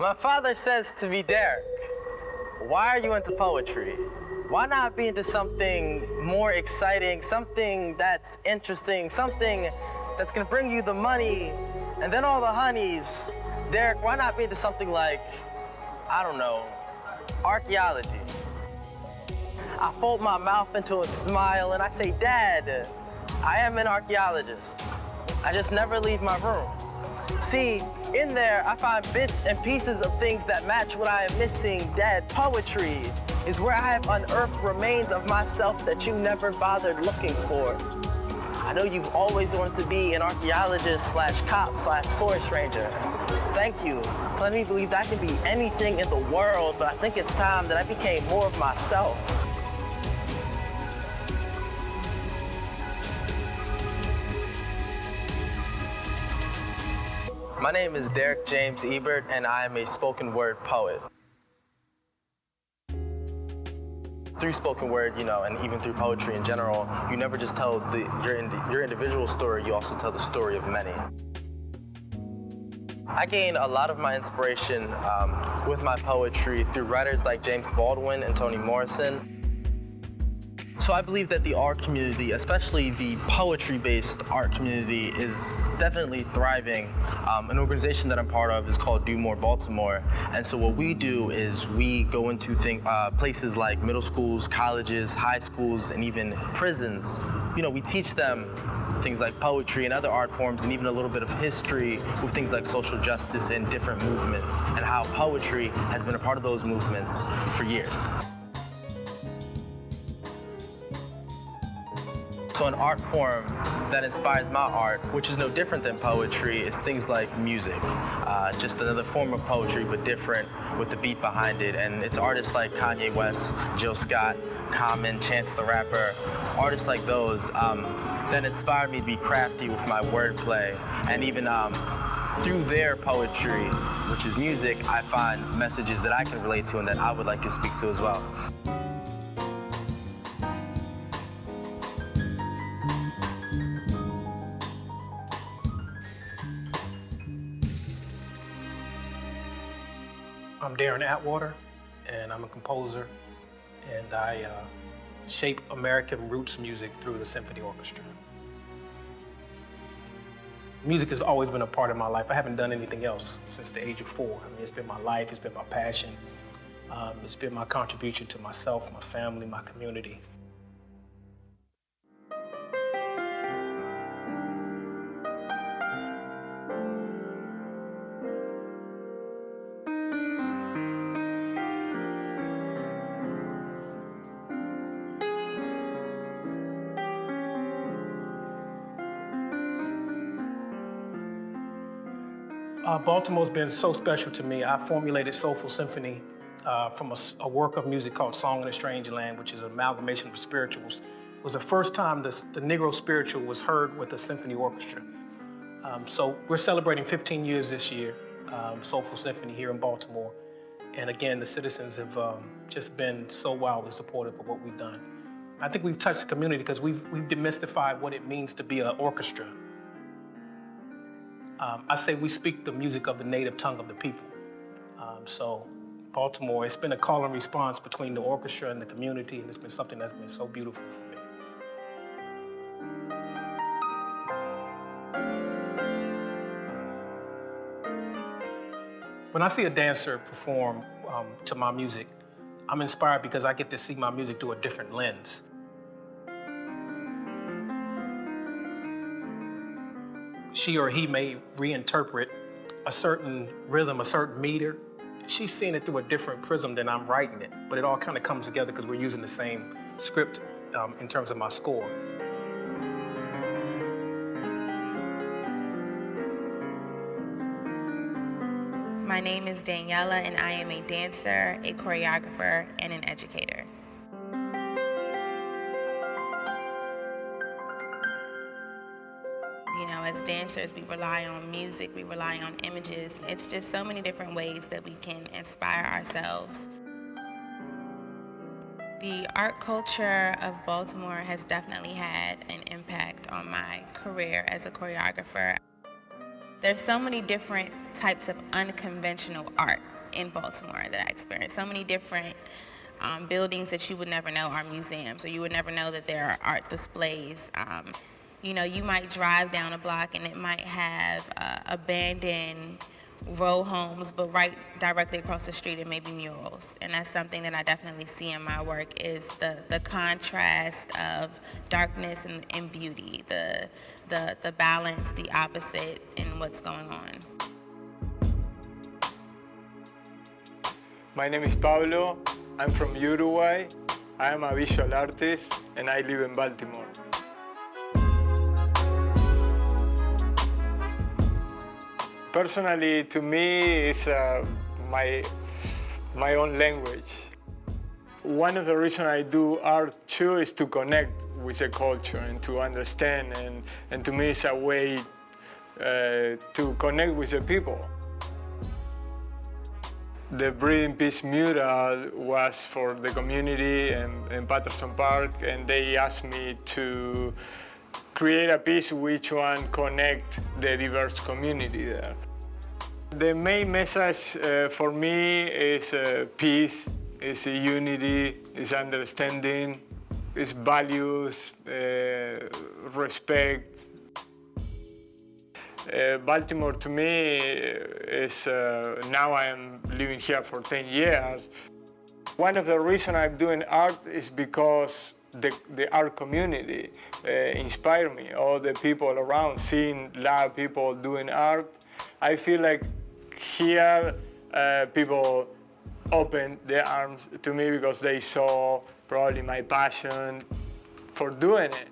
My father says to me, Derek, why are you into poetry? Why not be into something more exciting, something that's interesting, something that's gonna bring you the money and then all the honeys? Derek, why not be into something like, I don't know, archaeology? I fold my mouth into a smile and I say, Dad, I am an archaeologist. I just never leave my room. See, in there, I find bits and pieces of things that match what I am missing. Dad, poetry is where I have unearthed remains of myself that you never bothered looking for. I know you've always wanted to be an archaeologist slash cop slash forest ranger. Thank you. Let me believe that I can be anything in the world, but I think it's time that I became more of myself. My name is Derek James Ebert, and I am a spoken word poet. Through spoken word, and even through poetry in general, you never just tell your individual story, you also tell the story of many. I gain a lot of my inspiration with my poetry through writers like James Baldwin and Toni Morrison. So I believe that the art community, especially the poetry-based art community, is definitely thriving. An organization that I'm part of is called Do More Baltimore. And so what we do is we go into places like middle schools, colleges, high schools, and even prisons. We teach them things like poetry and other art forms, and even a little bit of history with things like social justice and different movements, and how poetry has been a part of those movements for years. So an art form that inspires my art, which is no different than poetry, is things like music. Just another form of poetry, but different with the beat behind it. And it's artists like Kanye West, Jill Scott, Common, Chance the Rapper, artists like those that inspire me to be crafty with my wordplay. And even through their poetry, which is music, I find messages that I can relate to and that I would like to speak to as well. I'm Darren Atwater, and I'm a composer, and I shape American roots music through the symphony orchestra. Music has always been a part of my life. I haven't done anything else since the age of 4. It's been my life, it's been my passion, it's been my contribution to myself, my family, my community. Baltimore's been so special to me. I formulated Soulful Symphony from a work of music called Song in a Strange Land, which is an amalgamation of spirituals. It was the first time the Negro spiritual was heard with a symphony orchestra. So we're celebrating 15 years this year, Soulful Symphony here in Baltimore. And again, the citizens have just been so wildly supportive of what we've done. I think we've touched the community because we've demystified what it means to be an orchestra. I say we speak the music of the native tongue of the people. So Baltimore, it's been a call and response between the orchestra and the community, and it's been something that's been so beautiful for me. When I see a dancer perform to my music, I'm inspired because I get to see my music through a different lens. She or he may reinterpret a certain rhythm, a certain meter. She's seeing it through a different prism than I'm writing it, but it all kind of comes together because we're using the same script in terms of my score. My name is Daniela, and I am a dancer, a choreographer, and an educator. As dancers, we rely on music, we rely on images. It's just so many different ways that we can inspire ourselves. The art culture of Baltimore has definitely had an impact on my career as a choreographer. There's so many different types of unconventional art in Baltimore that I experienced. So many different buildings that you would never know are museums, or you would never know that there are art displays. You know, you might drive down a block and it might have abandoned row homes, but right directly across the street it may be murals. And that's something that I definitely see in my work, is the contrast of darkness and beauty, the balance, the opposite in what's going on. My name is Pablo. I'm from Uruguay. I am a visual artist and I live in Baltimore. Personally, to me, it's my own language. One of the reasons I do art too is to connect with the culture and to understand, and to me it's a way to connect with the people. The Breathing Peace mural was for the community in Patterson Park, and they asked me to create a piece which one connect the diverse community there. The main message for me is peace, is unity, is understanding, is values, respect. Baltimore to me is, now I am living here for 10 years. One of the reasons I'm doing art is because the art community inspired me. All the people around, seeing a lot of people doing art. I feel like here people opened their arms to me because they saw probably my passion for doing it.